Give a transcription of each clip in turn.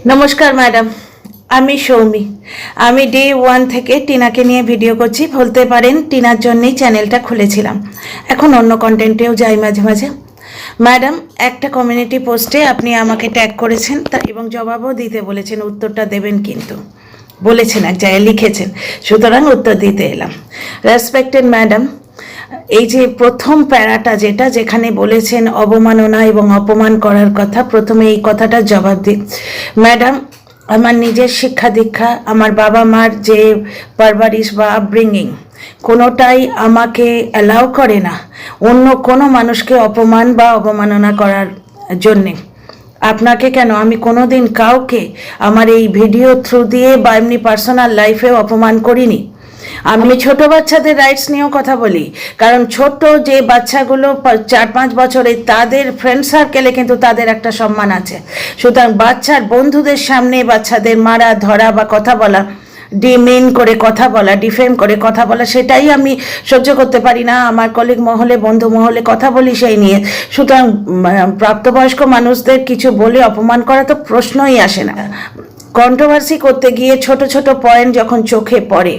নমস্কার ম্যাডাম, আমি সৌমি। আমি ডে 1 থেকে টিনাকে নিয়ে ভিডিও করছি, বলতে পারেন টিনার জন্যই চ্যানেলটা খুলেছিলাম। এখন অন্য কন্টেন্টেও যাই মাঝে মাঝে। ম্যাডাম, একটা কমিউনিটি পোস্টে আপনি আমাকে ট্যাগ করেছেন এবং জবাবও দিতে বলেছেন, উত্তরটা দেবেন কিন্তু বলেছেন, এক জায়গায় লিখেছেন, সুতরাং উত্তর দিতে এলাম। রেসপেক্টেড ম্যাডাম, এই যে প্রথম প্যারাটা যেখানে বলেছেন অবমাননা এবং অপমান করার কথা, প্রথমে এই কথাটার জবাব দিই। ম্যাডাম, আমার নিজের শিক্ষা দীক্ষা, আমার বাবা মার যে পারভারিশ বা আপব্রিঙ্গিং, কোনোটাই আমাকে অ্যালাউ করে না অন্য কোনো মানুষকে অপমান বা অবমাননা করার জন্যে। আপনাকে কেন, আমি কোনোদিন কাউকে আমার এই ভিডিও থ্রু দিয়ে বা এমনি পার্সোনাল লাইফেও অপমান করিনি। আমি ছোট বাচ্চাদের রাইটস নিয়েও কথা বলি, কারণ ছোট যে বাচ্চাগুলো 4-5 বছরে, তাদের ফ্রেন্ড সার্কেলে কিন্তু তাদের একটা সম্মান আছে। সুতরাং বাচ্চার বন্ধুদের সামনে বাচ্চাদের মারা ধরা বা কথা বলা, ডিমিন করে কথা বলা, ডিফেম করে কথা বলা, সেটাই আমি সহ্য করতে পারি না। আমার কলিগ মহলে, বন্ধু মহলে কথা বলি সেই নিয়ে। সুতরাং প্রাপ্তবয়স্ক মানুষদের কিছু বলে অপমান করা তো প্রশ্নই আসে না। কন্ট্রোভার্সি করতে গিয়ে ছোট ছোট পয়েন্ট যখন চোখে পড়ে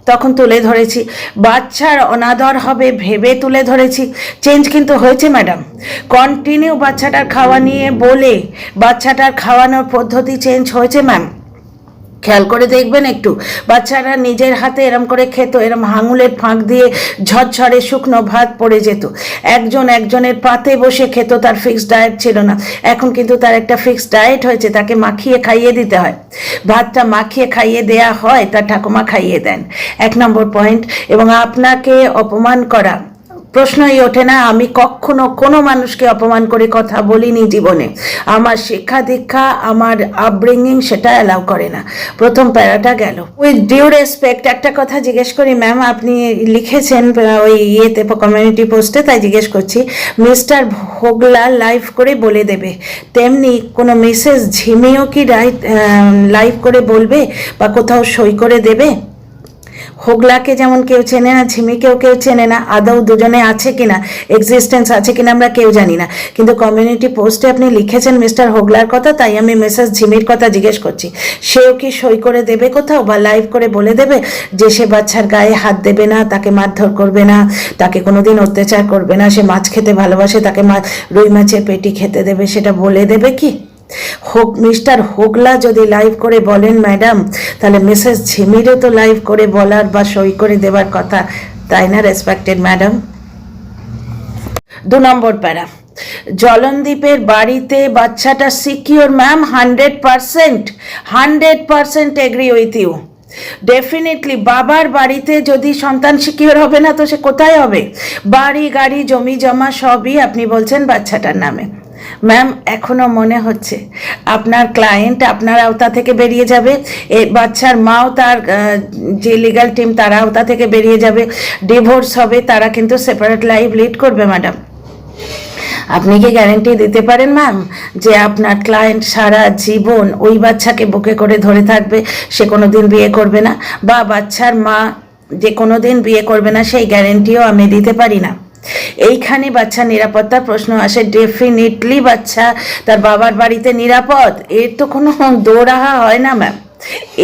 তখন তুলে ধরেছি। বাচ্চার অনাদর হবে ভেবে তুলে ধরেছি। চেঞ্জ কিন্তু হয়েছে ম্যাডাম। কন্টিনিউ বাচ্চাটার খাওয়া নিয়ে বলে বাচ্চাটার খাওয়ানোর পদ্ধতি চেঞ্জ হয়েছে ম্যাম। খেয়াল করে দেখবেন একটু, বাচ্চারা নিজের হাতে এরম করে খেত, এরম হাঙুলের ফাঁক দিয়ে ঝরঝরে শুকনো ভাত পড়ে যেত, একজন একজনের পাতে বসে খেত, তার ফিক্সড ডায়েট ছিল না। এখন কিন্তু তার একটা ফিক্সড ডায়েট হয়েছে, তাকে মাখিয়ে খাইয়ে দিতে হয়। ভাতটা মাখিয়ে খাইয়ে দেয়া হয়, তার ঠাকুমা খাইয়ে দেন। 1 নম্বর পয়েন্ট। এবং আপনাকে অপমান করা প্রশ্নই ওঠে না। আমি কখনো কোনো মানুষকে অপমান করে কথা বলিনি জীবনে। আমার শিক্ষা দীক্ষা, আমার আপব্রিঙ্গিং সেটা অ্যালাউ করে না। প্রথম প্যারাটা গেল। উইথ ডিউ রেসপেক্ট একটা কথা জিজ্ঞেস করি ম্যাম, আপনি লিখেছেন ওই ইয়েতে কমিউনিটি পোস্টে, তাই জিজ্ঞেস করছি। মিস্টার হোগলা লাইভ করে বলে দেবে, তেমনি কোনো মিসেস ঝিমিও কি লাইভ করে বলবে বা কোথাও সই করে দেবে? হোগলাকে যেমন কেউ চেনে না, ঝিমিকেও কেউ চেনে না, আদৌ দুজনে আছে কিনা, এক্সিস্টেন্স আছে কিনা আমরা কেউ জানি না। কিন্তু কমিউনিটি পোস্টে আপনি লিখেছেন মিস্টার হোগলার কথা, তাই আমি মিসেস ঝিমির কথা জিজ্ঞেস করছি। সেও কি সই করে দেবে কোথাও বা লাইভ করে বলে দেবে যে সে বাচ্চার গায়ে হাত দেবে না, তাকে মারধর করবে না, তাকে কোনোদিন অত্যাচার করবে না, সে মাছ খেতে ভালোবাসে, তাকে রুই মাছের পেটি খেতে দেবে, সেটা বলে দেবে কি? মিস্টার হোগলা যদি লাইভ করে বলেন ম্যাডাম, তাহলে মিসেস ঝিমিরও তো লাইভ করে বলার বা সই করে দেওয়ার কথা, তাই না রেসপেক্টেড ম্যাডাম? 2 নম্বর প্যারা, জলনদীপের বাড়িতে বাচ্চাটা secure ma'am, 100% agree with you. Definitely বাবার বাড়িতে যদি সন্তান সিকিউর হবে না তো সে কোথায় হবে? বাড়ি গাড়ি জমি জমা সবই আপনি বলছেন বাচ্চাটার নামে। ম্যাম, এখনও মনে হচ্ছে আপনার ক্লায়েন্ট আপনার আওতা থেকে বেরিয়ে যাবে, এই বাচ্চার মাও, তার যে লিগ্যাল টিম তারা আওতা থেকে বেরিয়ে যাবে, ডিভোর্স হবে, তারা কিন্তু সেপারেট লাইফ লিড করবে ম্যাডাম। আপনি কি গ্যারেন্টি দিতে পারেন ম্যাম যে আপনার ক্লায়েন্ট সারা জীবন ওই বাচ্চাকে বুকে করে ধরে থাকবে, সে কোনো দিন বিয়ে করবে না, বা বাচ্চার মা যে কোনো দিন বিয়ে করবে না, সেই গ্যারেন্টিও আমি দিতে পারি না। এইখানে বাচ্চার নিরাপত্তার প্রশ্ন আসে। ডেফিনেটলি বাচ্চা তার বাবার বাড়িতে নিরাপদ, এর তো কোনো দোরাহা হয় না ম্যাম,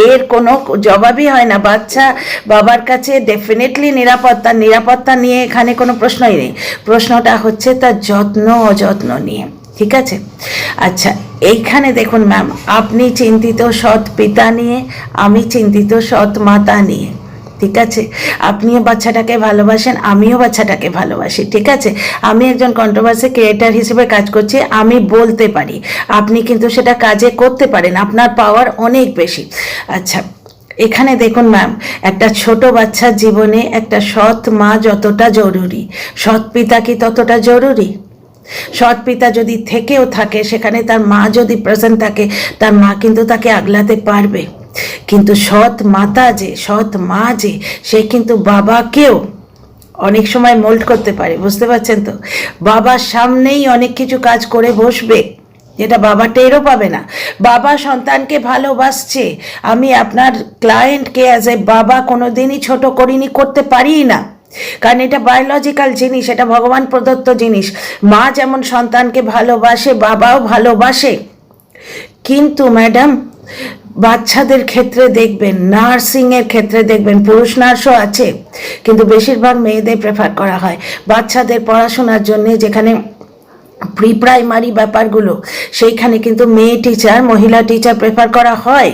এর কোনো জবাবই হয় না। বাচ্চা বাবার কাছে ডেফিনেটলি নিরাপদ, তার নিরাপত্তা নিয়ে এখানে কোনো প্রশ্নই নেই। প্রশ্নটা হচ্ছে তার যত্ন অযত্ন নিয়ে, ঠিক আছে? আচ্ছা, এইখানে দেখুন ম্যাম, আপনি চিন্তিত সৎ পিতা নিয়ে, আমি চিন্তিত সৎ মাতা নিয়ে, ঠিক আছে? আপনিও বাচ্চাটাকে ভালোবাসেন, আমিও বাচ্চাটাকে ভালোবাসি, ঠিক আছে? আমি একজন কন্ট্রোভার্সি ক্রিয়েটার হিসেবে কাজ করছি, আমি বলতে পারি, আপনি কিন্তু সেটা কাজে করতে পারেন, আপনার পাওয়ার অনেক বেশি। আচ্ছা, এখানে দেখুন ম্যাম, একটা ছোট বাচ্চার জীবনে একটা সৎ মা যতটা জরুরি, সৎ পিতা কি ততটা জরুরি? সৎ পিতা যদি থেকেও থাকে, সেখানে তার মা যদি প্রেজেন্ট থাকে, তার মা কিন্তু তাকে আগলাতে পারবে। কিন্তু সৎ মাতা যে, সৎ মা যে, সে কিন্তু বাবাকেও অনেক সময় মোল্ড করতে পারে, বুঝতে পারছেন তো? বাবার সামনেই অনেক কিছু কাজ করে বসবে, যেটা বাবা টেরও পাবে না। বাবা সন্তানকে ভালোবাসছে, আমি আপনার ক্লায়েন্টকে অ্যাজ এ বাবা কোনো দিনই ছোট করিনি, করতে পারি না, কারণ এটা বায়োলজিক্যাল জিনিস, এটা ভগবান প্রদত্ত জিনিস। মা যেমন সন্তানকে ভালোবাসে, বাবাও ভালোবাসে, কিন্তু ম্যাডাম বাচ্চাদের ক্ষেত্রে দেখবেন, নার্সিংয়ের ক্ষেত্রে দেখবেন, পুরুষ নার্সও আছে, কিন্তু বেশিরভাগ মেয়েদের প্রেফার করা হয় বাচ্চাদের পড়াশোনার জন্য। যেখানে প্রি প্রাইমারি ব্যাপারগুলো, সেইখানে কিন্তু মেয়ে টিচার, মহিলা টিচার প্রেফার করা হয়।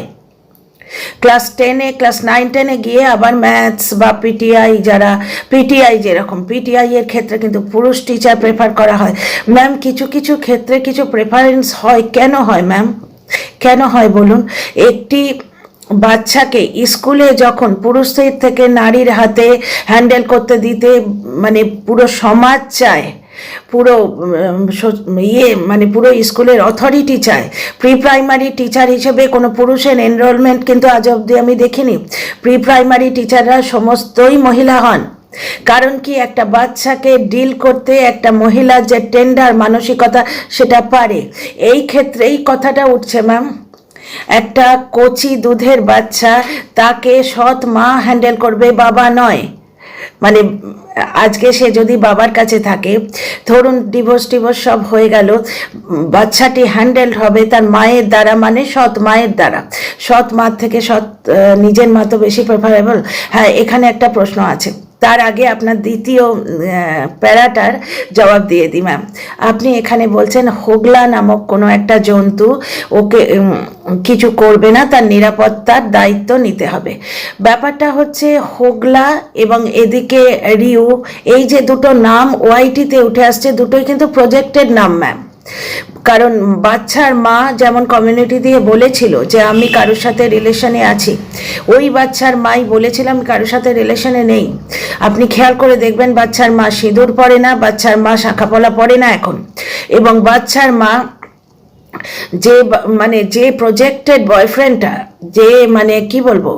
ক্লাস 10-এ, ক্লাস 9-10-এ গিয়ে আবার ম্যাথস বা পিটিআই, যারা পিটিআই, যেরকম পিটিআই এর ক্ষেত্রে কিন্তু পুরুষ টিচার প্রেফার করা হয়। ম্যাম কিছু কিছু ক্ষেত্রে কিছু প্রেফারেন্স হয়, কেন হয় ম্যাম, কেন হয় বলুন? একটি বাচ্চাকে স্কুলে যখন পুরুষদের থেকে নারীর হাতে হ্যান্ডেল করতে দিতে, মানে পুরো সমাজ চায়, পুরো মানে পুরো স্কুলের অথরিটি চায়। প্রি প্রাইমারি টিচার হিসেবে কোনো পুরুষের এনরোলমেন্ট কিন্তু আজ অবধি আমি দেখিনি। প্রি প্রাইমারি টিচাররা সমস্তই মহিলা হন। কারণ কি, একটা বাচ্চাকে ডিল করতে একটা মহিলার যে টেন্ডার মানসিকতা, সেটা পারে। এই ক্ষেত্রে এই কথাটা উঠছে ম্যাম, একটা কচি দুধের বাচ্চা, তাকে সৎ মা হ্যান্ডেল করবে, বাবা নয়। মানে আজকে সে যদি বাবার কাছে থাকে, ধরুন ডিভোর্স সব হয়ে গেল, বাচ্চাটি হ্যান্ডেল হবে তার মায়ের দ্বারা, মানে সৎ মায়ের দ্বারা। সৎ মা থেকে নিজের মা তো বেশি প্রেফারেবল। হ্যাঁ, এখানে একটা প্রশ্ন আছে, তার আগে আপনার দ্বিতীয় প্যারাটার জবাব দিয়ে দিই ম্যাম। আপনি এখানে বলছেন হোগলা নামক কোনো একটা জন্তু ওকে কিছু করবে না, তার নিরাপত্তার দায়িত্ব নিতে হবে। ব্যাপারটা হচ্ছে হোগলা এবং এদিকে রিউ, এই যে দুটো নাম ওআইটিতে উঠে আসছে, দুটোই কিন্তু প্রজেক্টেড নাম ম্যাম। কারণ বাচ্চার মা যেমন কমিউনিটি দিয়ে বলেছিল যে আমি কারোর সাথে রিলেশনে আছি, ওই বাচ্চার মাই বলেছিল আমি কারোর সাথে রিলেশনে নেই। আপনি খেয়াল করে দেখবেন, বাচ্চার মা সিঁদুর পরে না, বাচ্চার মা শাঁখাপলা পরে না এখন। এবং বাচ্চার মা যে প্রজেক্টেড বয়ফ্রেন্ডটা, যে মানে কি বলবো,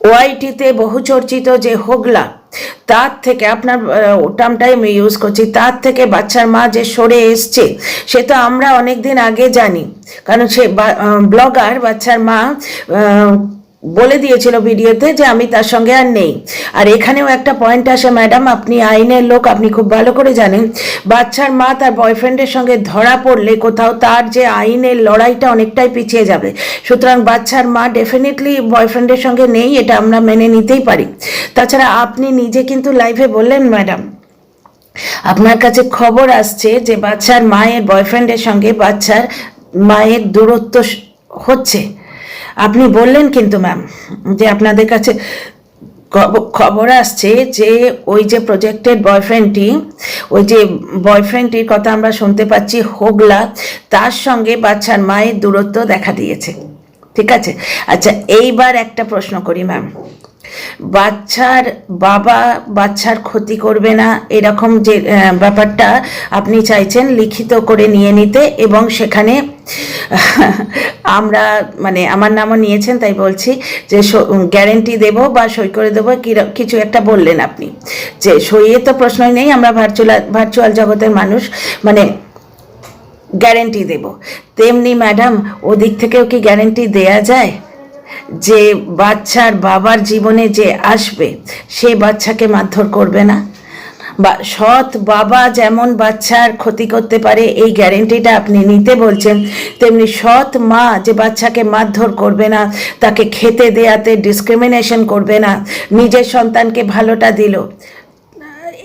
ওআইটিতে বহু চর্চিত যে হোগলা, তার থেকে, আপনার টার্মটাই আমি ইউজ করছি, তার থেকে বাচ্চার মা যে সরে এসছে, সে তো আমরা অনেক দিন আগে জানি। কারণ সে ব্লগার, বাচ্চার মা বলে দিয়েছিল ভিডিওতে যে আমি তার সঙ্গে আর নেই। আর এখানেও একটা পয়েন্ট আসে ম্যাডাম, আপনি আইনের লোক, আপনি খুব ভালো করে জানেন, বাচ্চার মা তার বয়ফ্রেন্ডের সঙ্গে ধরা পড়লে কোথাও তার যে আইনের লড়াইটা অনেকটাই পিছিয়ে যাবে। সুতরাং বাচ্চার মা ডেফিনেটলি বয়ফ্রেন্ডের সঙ্গে নেই, এটা আমরা মেনে নিতেই পারি। তাছাড়া আপনি নিজে কিন্তু লাইভে বললেন ম্যাডাম, আপনার কাছে খবর আসছে যে বাচ্চার মায়ের বয়ফ্রেন্ডের সঙ্গে বাচ্চার মায়ের দূরত্ব হচ্ছে। আপনি বললেন কিন্তু ম্যাম যে আপনাদের কাছে খবর আসছে যে ওই যে প্রজেক্টেড বয়ফ্রেন্ডটি, ওই যে বয়ফ্রেন্ডটির কথা আমরা শুনতে পাচ্ছি হোগলা, তার সঙ্গে বাচ্চার মায়ের দূরত্ব দেখা দিয়েছে। ঠিক আছে, আচ্ছা এইবার একটা প্রশ্ন করি ম্যাম, বাচ্চার বাবা বাচ্চার ক্ষতি করবে না, এরকম যে ব্যাপারটা আপনি চাইছেন লিখিত করে নিয়ে নিতে, এবং সেখানে আমরা মানে আমার নামও নিয়েছেন, তাই বলছি যে গ্যারেন্টি দেব বা সই করে দেবো, কিছু একটা বললেন আপনি, যে সইয়ে তো প্রশ্নই নেই, আমরা ভার্চুয়াল জগতের মানুষ, মানে গ্যারেন্টি দেব। তেমনি ম্যাডাম ওদিক থেকেও কি গ্যারেন্টি দেয়া যায় যে বাচ্চার বাবার জীবনে যে আসবে সে বাচ্চাকে মারধর করবে না? বা সৎ বাবা যেমন বাচ্চার ক্ষতি করতে পারে, এই গ্যারেন্টিটা আপনি নিতে বলছেন, তেমনি সৎ মা যে বাচ্চাকে মারধর করবে না, তাকে খেতে দেয়াতে ডিসক্রিমিনেশন করবে না, নিজের সন্তানকে ভালোটা দিল,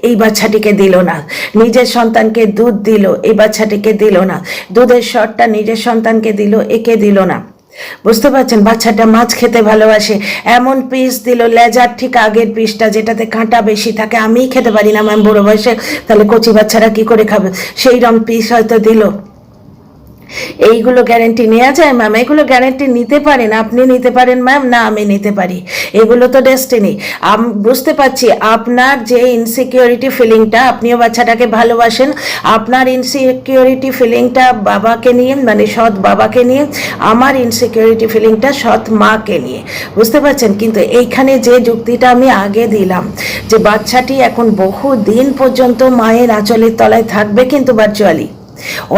এই বাচ্চাটিকে দিল না, নিজের সন্তানকে দুধ দিল, এই বাচ্চাটিকে দিল না, দুধের শটটা নিজের সন্তানকে দিল, একে দিল না। বুঝতে পারছেন, বাচ্চাটা মাছ খেতে ভালোবাসে, এমন পিস দিল, লেজার ঠিক আগের পিসটা যেটাতে কাঁটা বেশি থাকে, আমিই খেতে পারি না ম্যাম বুড়ো বয়সে, তাহলে কচি বাচ্চারা কি করে খাবে, সেই রকম পিস হয়তো দিল। এইগুলো গ্যারেন্টি নেওয়া যায় ম্যাম? এগুলো গ্যারেন্টি নিতে পারেন, আপনি নিতে পারেন ম্যাম, না আমি নিতে পারি? এগুলো তো ডেস্টিনি। বুঝতে পারছি আপনার যে ইনসিকিউরিটি ফিলিংটা, আপনিও বাচ্চাটাকে ভালোবাসেন, আপনার ইনসিকিউরিটি ফিলিংটা বাবাকে নিয়ে, মানে সৎ বাবাকে নিয়ে, আমার ইনসিকিউরিটি ফিলিংটা সৎ মাকে নিয়ে, বুঝতে পারছেন? কিন্তু এইখানে যে যুক্তিটা আমি আগে দিলাম যে বাচ্চাটি এখন বহু দিন পর্যন্ত মায়ের আঁচলের তলায় থাকবে কিন্তু ভার্চুয়ালি,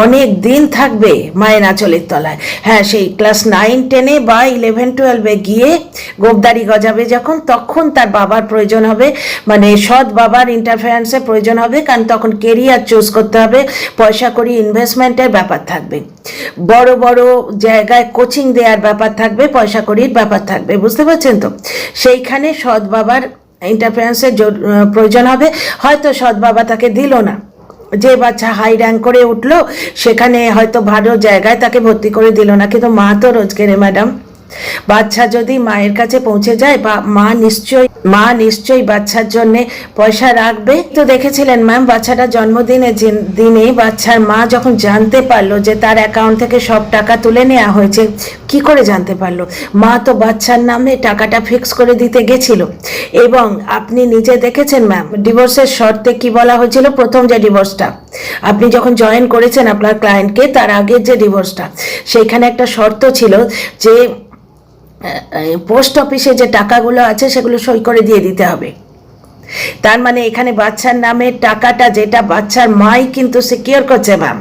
অনেক দিন থাকবে মায়ের আঁচলের তলায়। হ্যাঁ, সেই ক্লাস 9-10 বা 11-12 গিয়ে গোপদারি গজাবে যখন, তখন তার বাবার প্রয়োজন হবে, মানে সৎ বাবার ইন্টারফারেন্সের প্রয়োজন হবে, কারণ তখন কেরিয়ার চুজ করতে হবে, পয়সা করি ইনভেস্টমেন্টের ব্যাপার থাকবে, বড় বড় জায়গায় কোচিং দেওয়ার ব্যাপার থাকবে, পয়সা করির ব্যাপার থাকবে, বুঝতে পারছেন তো? সেইখানে সৎ বাবার ইন্টারফারেন্সের প্রয়োজন হবে। হয়তো সৎ বাবা তাকে দিল না, যে বাচ্চা হাই র্যাঙ্ক করে উঠলো সেখানে হয়তো ভালো জায়গায় তাকে ভর্তি করে দিল না, কিন্তু মা তো রোজগারে ম্যাডাম। বাচ্চা যদি মায়ের কাছে পৌঁছে যায়, বা মা নিশ্চয়ই বাচ্চার জন্য পয়সা রাখবে। তো দেখেছিলেন ম্যাম, বাচ্চাটা জন্মদিনের দিনে বাচ্চার মা যখন জানতে পারলো যে তার অ্যাকাউন্ট থেকে সব টাকা তুলে নেওয়া হয়েছে, কি করে জানতে পারলো? মা তো বাচ্চার নামে টাকাটা ফিক্স করে দিতে গেছিল। এবং আপনি নিজে দেখেছেন ম্যাম, ডিভোর্সের শর্তে কি বলা হয়েছিল? প্রথম যে ডিভোর্সটা আপনি যখন জয়েন করেছেন আপনার ক্লায়েন্টকে, তার আগের যে ডিভোর্সটা, সেইখানে একটা শর্ত ছিল যে পোস্ট অফিসে যে টাকাগুলো আছে সেগুলো সই করে দিয়ে দিতে হবে। তার মানে এখানে বাচ্চার নামের টাকাটা, যেটা বাচ্চার মাই কিন্তু সিকিওর করছে ম্যাম,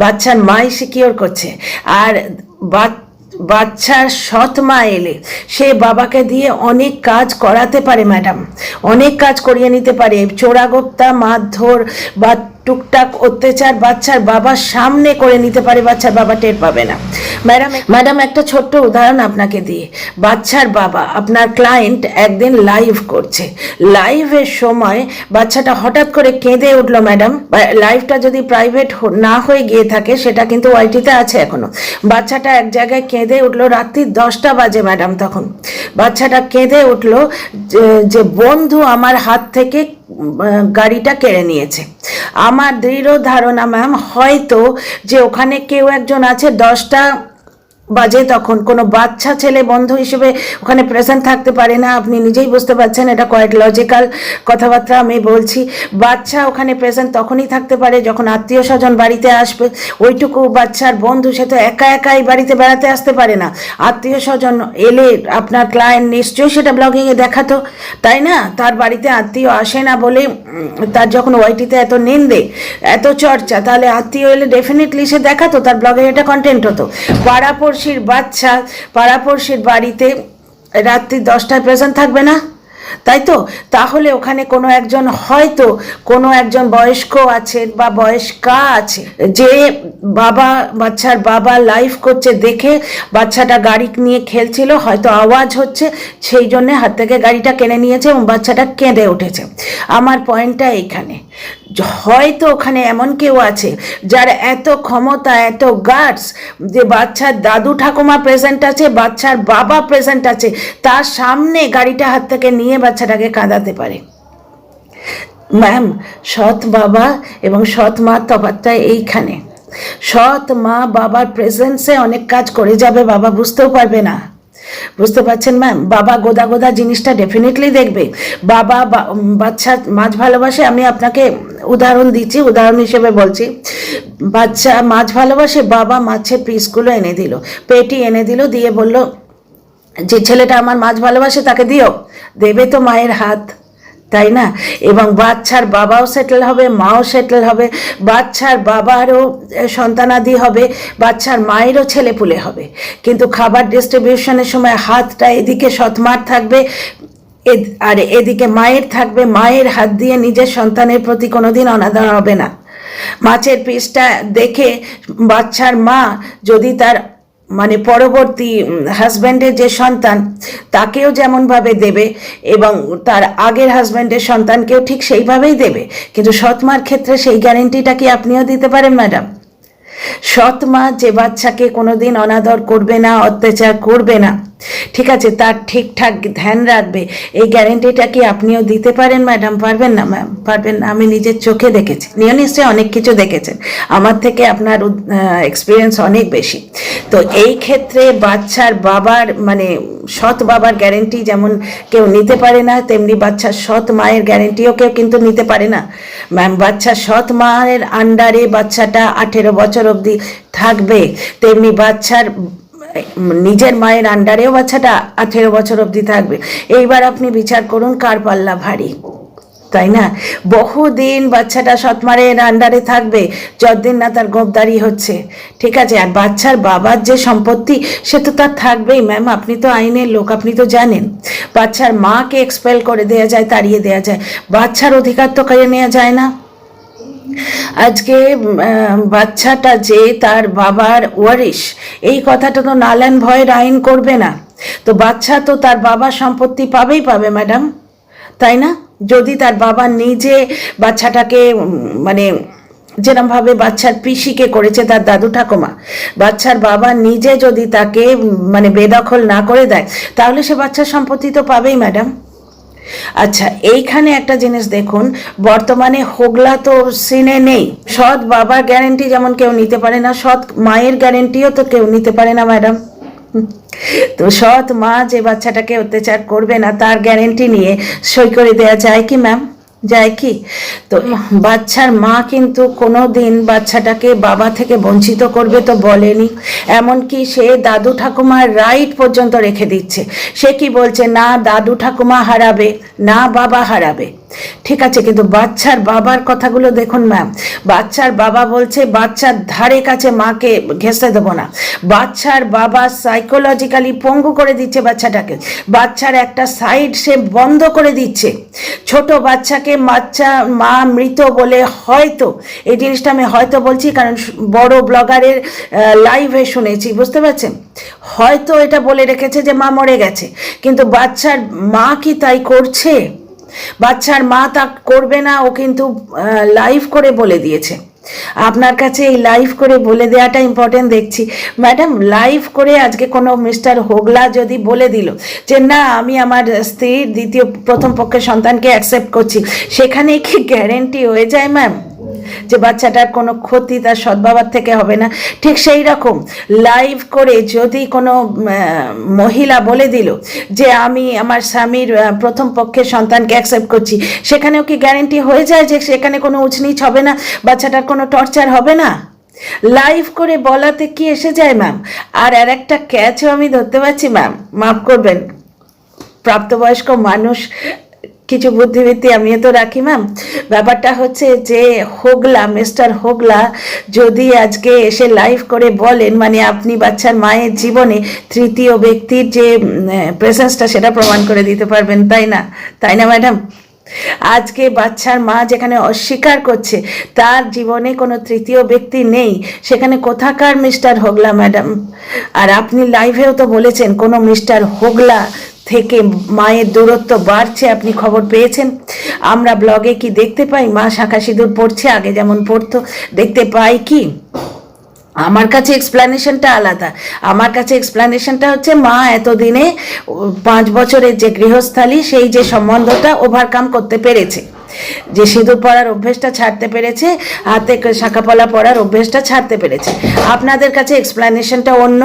বাচ্চার মাই সিকিওর করছে। আর বাচ্চার সৎ মা এলে সে বাবাকে দিয়ে অনেক কাজ করাতে পারে ম্যাডাম, অনেক কাজ করিয়ে নিতে পারে। চোরাগোপ্তা, মারধর বা টুকটাক অত্যাচার বাচ্চার বাবার সামনে করে নিতে পারে, বাচ্চার বাবা টের পাবে না। ম্যাডাম একটা ছোট্ট উদাহরণ আপনাকে দিয়ে, বাচ্চার বাবা, আপনার ক্লায়েন্ট একদিন লাইভ করছে, লাইভের সময় বাচ্চাটা হঠাৎ করে কেঁদে উঠলো ম্যাডাম। লাইভটা যদি প্রাইভেট না হয়ে গিয়ে থাকে, সেটা কিন্তু ওয়াইটিতে আছে এখনো, বাচ্চাটা এক জায়গায় কেঁদে উঠলো, রাত্রি 10টা বাজে ম্যাডাম, তখন বাচ্চাটা কেঁদে উঠলো যে বন্ধু আমার হাত থেকে গাড়িটা কেড়ে নিয়েছে। আমার দৃঢ় ধারণা ম্যাম, হয়তো যে ওখানে কেউ একজন আছে, 10টা বাজে তখন কোনো বাচ্চা ছেলে বন্ধু হিসেবে ওখানে প্রেজেন্ট থাকতে পারে না। আপনি নিজেই বুঝতে পারছেন, এটা কোয়াইট লজিক্যাল কথাবার্তা আমি বলছি। বাচ্চা ওখানে প্রেজেন্ট তখনই থাকতে পারে যখন আত্মীয় স্বজন বাড়িতে আসবে। ওইটুকু বাচ্চার বন্ধু, সে তো একা একাই বাড়িতে বেড়াতে আসতে পারে না, আত্মীয় স্বজন এলে আপনার ক্লায়েন্ট নিশ্চয়ই সেটা ব্লগিংয়ে দেখাতো, তাই না? তার বাড়িতে আত্মীয় আসে না বলে তার যখন ওয়াইটিতে এত নিন্দে, এত চর্চা, তাহলে আত্মীয় এলে ডেফিনেটলি সে দেখাতো, তার ব্লগে এটা কন্টেন্ট হতো। পাড়াপড়শির বাচ্চা পাড়াপড়শির বাড়িতে রাত্রি 10টায় প্রেজেন্ট থাকবে না, তাই তো? তাহলে ওখানে কোনো একজন, হয়তো কোনো একজন বয়স্ক আছে বা বয়স্কা আছে, যে বাচ্চার বাবা লাইভ করছে দেখে বাচ্চাটা গাড়ি নিয়ে খেলছিল, হয়তো আওয়াজ হচ্ছে, সেই জন্য হাত থেকে গাড়িটা কেড়ে নিয়েছে এবং বাচ্চাটা কেঁদে উঠেছে। আমার পয়েন্টটা এইখানে, হয়তো ওখানে এমন কেউ আছে যার এত ক্ষমতা, এত গার্ডস, যে বাচ্চার দাদু ঠাকুমা প্রেজেন্ট আছে, বাচ্চার বাবা প্রেজেন্ট আছে, তার সামনে গাড়িটা হাত থেকে নিয়ে বাচ্চাটাকে কাঁদাতে পারে। ম্যাম, সৎ বাবা এবং সৎ মার তফাৎটা এইখানে। সৎ মা বাবার প্রেজেন্সে অনেক কাজ করে যাবে, বাবা বুঝতেও পারবে না, বুঝতে পারছেন ম্যাম? বাবা গোদা গোদা জিনিসটা ডেফিনেটলি দেখবে। বাবা বাচ্চা মাছ ভালোবাসে, আমি আপনাকে উদাহরণ দিচ্ছি, উদাহরণ হিসেবে বলছি। বাচ্চা মাছ ভালোবাসে, বাবা মাছের পিসগুলো এনে দিল, পেটি এনে দিল, দিয়ে বলল যে ছেলেটা আমার মাছ ভালোবাসে, তাকে দিও। দেবে তো মায়ের হাত, তাই না? এবং বাচ্চার বাবাও সেটেল হবে, মাও সেটেল হবে, বাচ্চার বাবারও সন্তানাদি হবে, বাচ্চার মায়েরও ছেলেপুলে হবে। কিন্তু খাবার ডিস্ট্রিবিউশনের সময় হাতটা এদিকে সৎমার থাকবে, আর এদিকে মায়ের থাকবে। মায়ের হাত দিয়ে নিজের সন্তানের প্রতি কোনোদিন অনাদর হবে না। মাছের পিসটা দেখে বাচ্চার মা যদি তার মানে পরবর্তী হাজব্যান্ডের যে সন্তান, তাকেও যেমনভাবে দেবে এবং তার আগের হাজব্যান্ডের সন্তানকেও ঠিক সেইভাবেই দেবে, কিন্তু সৎমার ক্ষেত্রে সেই গ্যারেন্টিটা কি আপনিও দিতে পারেন ম্যাডাম? সৎ মা যে বাচ্চাকে কোনোদিন অনাদর করবে না, অত্যাচার করবে না, ঠিক আছে, তার ঠিকঠাক ধ্যান রাখবে, এই গ্যারেন্টিটা কি আপনিও দিতে পারেন ম্যাডাম? পারবেন না ম্যাম, পারবেন না। আমি নিজের চোখে দেখেছি, নিশ্চয়ই অনেক কিছু দেখেছেন, আমার থেকে আপনার এক্সপিরিয়েন্স অনেক বেশি। তো এই ক্ষেত্রে বাচ্চার বাবার মানে সৎ বাবার গ্যারেন্টি যেমন কেউ নিতে পারে না, তেমনি বাচ্চার সৎ মায়ের গ্যারেন্টিও কেউ কিন্তু নিতে পারে না ম্যাম। বাচ্চার সৎ মায়ের আন্ডারে বাচ্চাটা 18 বছর অবধি থাকবে, তেমনি বাচ্চার নিজের মায়ের আন্ডারেও বাচ্চাটা 18 বছর অবধি থাকবে। এইবার আপনি বিচার করুন কার পাল্লা ভারী, তাই না? বহুদিন বাচ্চাটা সৎমারের আন্ডারে থাকবে যতদিন না তার গোপদারি হচ্ছে, ঠিক আছে? আর বাচ্চার বাবার যে সম্পত্তি সে তো তার থাকবেই ম্যাম, আপনি তো আইনের লোক, আপনি তো জানেন। বাচ্চার মাকে এক্সপেল করে দেওয়া যায়, তাড়িয়ে দেওয়া যায়, বাচ্চার অধিকার তো কেড়ে নেওয়া যায় না। আজকে বাচ্চাটা যে তার বাবার ওয়ারিশ, এই কথাটা তো নালান ভয়ের আইন করবে না, তো বাচ্চা তো তার বাবার সম্পত্তি পাবেই পাবে ম্যাডাম, তাই না? যদি তার বাবা নিজে বাচ্চাটাকে মানে যেরমভাবে বাচ্চার পিসিকে করেছে তার দাদু ঠাকুমা, বাচ্চার বাবা নিজে যদি তাকে মানে বেদখল না করে দেয়, তাহলে সে বাচ্চার সম্পত্তি তো পাবেই ম্যাডাম। আচ্ছা, এইখানে একটা জিনিস দেখুন, বর্তমানে হোগলা তো সিনে নেই। সৎ বাবার গ্যারেন্টি যেমন কেউ নিতে পারে না, সৎ মায়ের গ্যারেন্টিও তো কেউ নিতে পারে না ম্যাডাম। তো সৎ মা যে বাচ্চাটাকে অত্যাচার করবে না তার গ্যারেন্টি নিয়ে সই করে দেওয়া যায় কি ম্যাম? যায় কি? তো বাচ্চার মা কিন্তু কোনো দিন বাচ্চাটাকে বাবা থেকে বঞ্চিত করবে তো বলেনি, এমনকি সে দাদু ঠাকুমার রাইট পর্যন্ত রেখে দিচ্ছে। সে কি বলছে, না দাদু ঠাকুমা হারাবে, না বাবা হারাবে, ঠিক আছে? কিন্তু বাচ্চার বাবার কথাগুলো দেখুন ম্যাম, বাচ্চার বাবা বলছে বাচ্চার ধারে কাছে মাকে ঘেঁষতে দেবো না। বাচ্চার বাবা সাইকোলজিক্যালি পঙ্গু করে দিচ্ছে বাচ্চাটাকে, বাচ্চার একটা সাইড সে বন্ধ করে দিচ্ছে। ছোট বাচ্চাকে মা মৃত বলে, হয়তো এই জিনিসটা আমি হয়তো বলছি কারণ বড় ব্লগারের লাইভে শুনেছি, বুঝতে পারছেন? হয়তো এটা বলে রেখেছে যে মা মরে গেছে, কিন্তু বাচ্চার মা কি তাই করছে? বাচ্চার মা তা করবে না, ও কিন্তু লাইভ করে বলে দিয়েছে। আপনার কাছে এই লাইভ করে বলে দেওয়াটা ইম্পর্টেন্ট দেখছি ম্যাডাম। লাইভ করে আজকে কোনো মিস্টার হোগলা যদি বলে দিল যে না আমি আমার স্ত্রীর প্রথম পক্ষের সন্তানকে অ্যাকসেপ্ট করছি, সেখানে কি গ্যারেন্টি হয়ে যায় ম্যাম যে বাচ্চাটার কোনো ক্ষতি তার সদ্বাবার থেকে হবে না? ঠিক সেই রকম লাইভ করে যদি কোনো মহিলা বলে দিল যে আমি আমার স্বামীর প্রথম পক্ষের সন্তানকে অ্যাকসেপ্ট করছি, সেখানেও কি গ্যারেন্টি হয়ে যায় যে সেখানে কোনো উচনিচ হবে না, বাচ্চাটার কোনো টর্চার হবে না? লাইভ করে বলাতে কি এসে যায় ম্যাম? আর একটা ক্যাচও আমি ধরতে পারছি ম্যাম, মাফ করবেন, প্রাপ্তবয়স্ক মানুষ কিছু বুদ্ধিবৃত্তি আমিও তো রাখি ম্যাম। ব্যাপারটা হচ্ছে যে হোগলা, মিস্টার হোগলা যদি আজকে এসে লাইভ করে বলেন, মানে আপনি বাচ্চার মায়ের জীবনে তৃতীয় ব্যক্তির যে প্রেজেন্সটা সেটা প্রমাণ করে দিতে পারবেন, তাই না? তাই না ম্যাডাম? আজকে বাচ্চার মা যেখানে অস্বীকার করছে তার জীবনে কোনো তৃতীয় ব্যক্তি নেই, সেখানে কোথাকার মিস্টার হোগলা ম্যাডাম? আর আপনি লাইভেও তো বলেছেন কোনো মিস্টার হোগলা থেকে মায়ের দূরত্ব বাড়ছে, আপনি খবর পেয়েছেন? আমরা ব্লগে কি দেখতে পাই মা শাঁখা সিঁদুর পড়ছে, আগে যেমন পড়তো, দেখতে পাই কি? আমার কাছে এক্সপ্লেনেশনটা আলাদা। আমার কাছে এক্সপ্লেনেশনটা হচ্ছে মা এতদিনে 5 বছরের যে গৃহস্থালী সেই যে সম্বন্ধটা ওভারকাম করতে পেরেছে, যে সিঁদুর পরার অভ্যেসটা ছাড়তে পেরেছে, হাতে শাঁখাপলা পরার অভ্যেসটা ছাড়তে পেরেছে। আপনাদের কাছে এক্সপ্লেনেশনটা অন্য,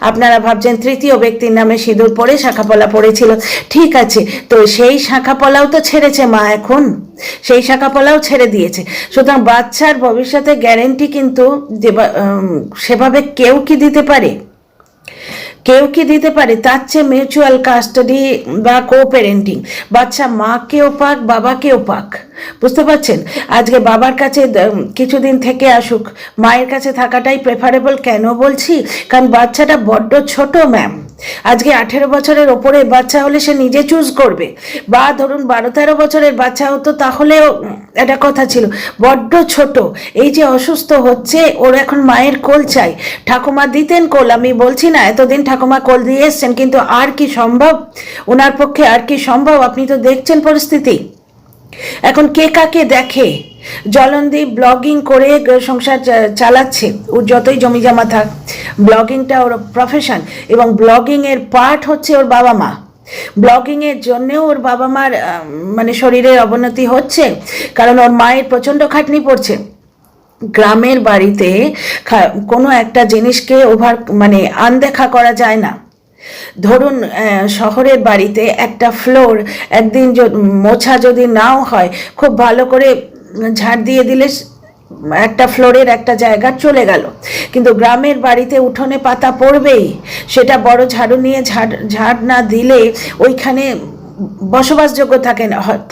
আপনারা ভাবছেন তৃতীয় ব্যক্তির নামে সিঁদুর পরে শাঁখাপলা পড়েছিল, ঠিক আছে, তো সেই শাঁখাপলাও তো ছেড়েছে মা, এখন সেই শাঁখাপলাও ছেড়ে দিয়েছে। সুতরাং বাচ্চার ভবিষ্যতে গ্যারেন্টি কিন্তু সেভাবে কেউ কি দিতে পারে? কেউ কি দিতে পারে? তার চেয়ে মিউচুয়াল কাস্টাডি বা কো প্যারেন্টিং, বাচ্চা মাকেও পাক বাবাকেও পাক, বুঝতে পারছেন? আজকে বাবার কাছে কিছুদিন থেকে আসুক, মায়ের কাছে থাকাটাই প্রেফারেবল। কেন বলছি? কারণ বাচ্চাটা বড্ড ছোট ম্যাম। আজকে 18 বছরের ওপরে বাচ্চা হলে সে নিজে চুজ করবে, বা ধরুন 12-13 বছরের বাচ্চা হতো তাহলেও একটা কথা ছিল, বড্ড ছোট। এই যে অসুস্থ হচ্ছে, ওর এখন মায়ের কোল চাই। ঠাকুমা দিতেন কোল, আমি বলছি না, এতদিন ঠাকুমা কোল দিয়ে এসছেন, কিন্তু আর কি সম্ভব ওনার পক্ষে? আর কি সম্ভব? আপনি তো দেখছেন পরিস্থিতি। এখন কে কাকে দেখে? জলনদীপ ব্লগিং করে সংসার চালাচ্ছে, ওর যতই জমি জমা থাক, ব্লগিংটা ওর প্রফেশন, এবং ব্লগিংয়ের পার্ট হচ্ছে ওর বাবা মা। ব্লগিংয়ের জন্যেও ওর বাবা মার মানে শরীরের অবনতি হচ্ছে, কারণ ওর মায়ের প্রচণ্ড খাটনি পড়ছে। গ্রামের বাড়িতে কোনো একটা জিনিসকে মানে আনদেখা করা যায় না। ধরুন শহরের বাড়িতে একটা ফ্লোর একদিন মোছা যদি নাও হয়, খুব ভালো করে ঝাড় দিয়ে দিলে একটা ফ্লোরের একটা জায়গা চলে গেল, কিন্তু গ্রামের বাড়িতে উঠোনে পাতা পড়বেই, সেটা বড় ঝাড়ু নিয়ে ঝাড় না দিলে ওইখানে বসবাসযোগ্য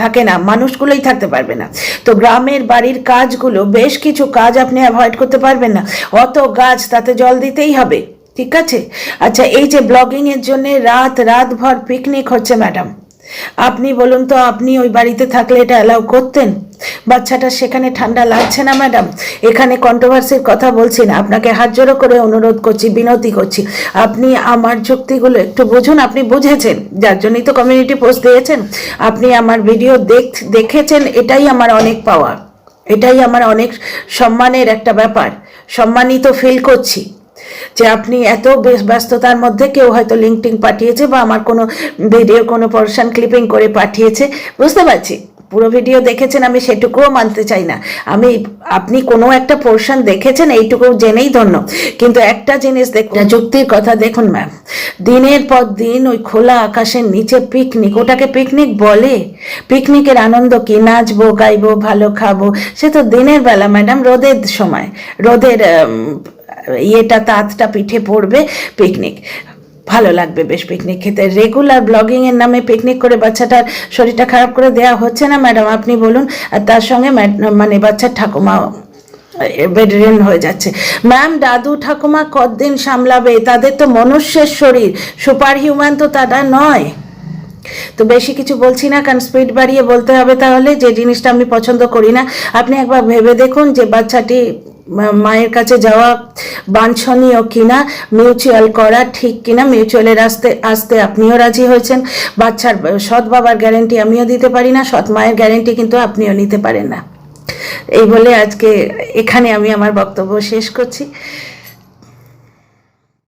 থাকে না, মানুষগুলোই থাকতে পারবে না। তো গ্রামের বাড়ির কাজগুলো, বেশ কিছু কাজ আপনি অ্যাভয়েড করতে পারবেন না। অত গাছ, তাতে জল দিতেই হবে, ঠিক আছে? আচ্ছা, এই যে ব্লগিংয়ের জন্য রাতভর পিকনিক হচ্ছে ম্যাডাম, আপনি বলুন তো, আপনি ওই বাড়িতে থাকলে এটা অ্যালাউ করতেন? বাচ্চাটা সেখানে ঠান্ডা লাগছে না ম্যাডাম? এখানে কন্ট্রোভার্সির কথা বলছি না, আপনাকে হাত জোড়ো করে অনুরোধ করছি, বিনতি করছি, আপনি আমার যুক্তিগুলো একটু বুঝুন। আপনি বুঝেছেন, যার জন্যই তো কমিউনিটি পোস্ট দিয়েছেন। আপনি আমার ভিডিও দেখেছেন, এটাই আমার অনেক পাওয়া, এটাই আমার অনেক সম্মানের একটা ব্যাপার। সম্মানিত ফিল করছি যে আপনি এত ব্যস্ততার মধ্যে কেউ হয়তো লিঙ্কটিং পাঠিয়েছে বা আমার কোনো ভিডিও কোনো পোরশন ক্লিপিং করে পাঠিয়েছে, বুঝতে পারছি। পুরো ভিডিও দেখেছেন আমি সেটুকুও মানতে চাই না, আপনি কোনো একটা পোরশন দেখেছেন এইটুকু জেনেই ধন্য। কিন্তু একটা জিনিস দেখুন, যুক্তির কথা দেখুন ম্যাম, দিনের পর দিন ওই খোলা আকাশের নিচে পিকনিক, ওটাকে পিকনিক বলে? পিকনিকের আনন্দ কি? নাচবো, গাইবো, ভালো খাবো, সে তো দিনের বেলা ম্যাডাম, রোদের সময়, রোদের তাঁতটা পিঠে পড়বে, পিকনিক ভালো লাগবে বেশ পিকনিক খেতে। রেগুলার ব্লগিংয়ের নামে পিকনিক করে বাচ্চাটার শরীরটা খারাপ করে দেওয়া হচ্ছে না ম্যাডাম, আপনি বলুন? আর তার সঙ্গে মানে বাচ্চার ঠাকুমা বেডরিডেন হয়ে যাচ্ছে। ম্যাম, দাদু ঠাকুমা কতদিন সামলাবে? তাদের তো মনুষ্যের শরীর, সুপার হিউম্যান তো তারা নয়। তো বেশি কিছু বলছি না, কারণ স্পিড বাড়িয়ে বলতে হবে তাহলে, যে জিনিসটা আমি পছন্দ করি না। আপনি একবার ভেবে দেখুন যে বাচ্চাটি মায়ের কাছে যাওয়া বাঞ্ছনীয় কিনা, মিউচুয়াল করা ঠিক কিনা। মিউচুয়ালের আসতে আপনিও রাজি হয়েছেন, বাচ্চার সৎ বাবার গ্যারেন্টি আমিও দিতে পারি না, সৎ মায়ের গ্যারেন্টি কিন্তু আপনিও নিতে পারেন না। এই বলে আজকে এখানে আমি আমার বক্তব্য শেষ করছি।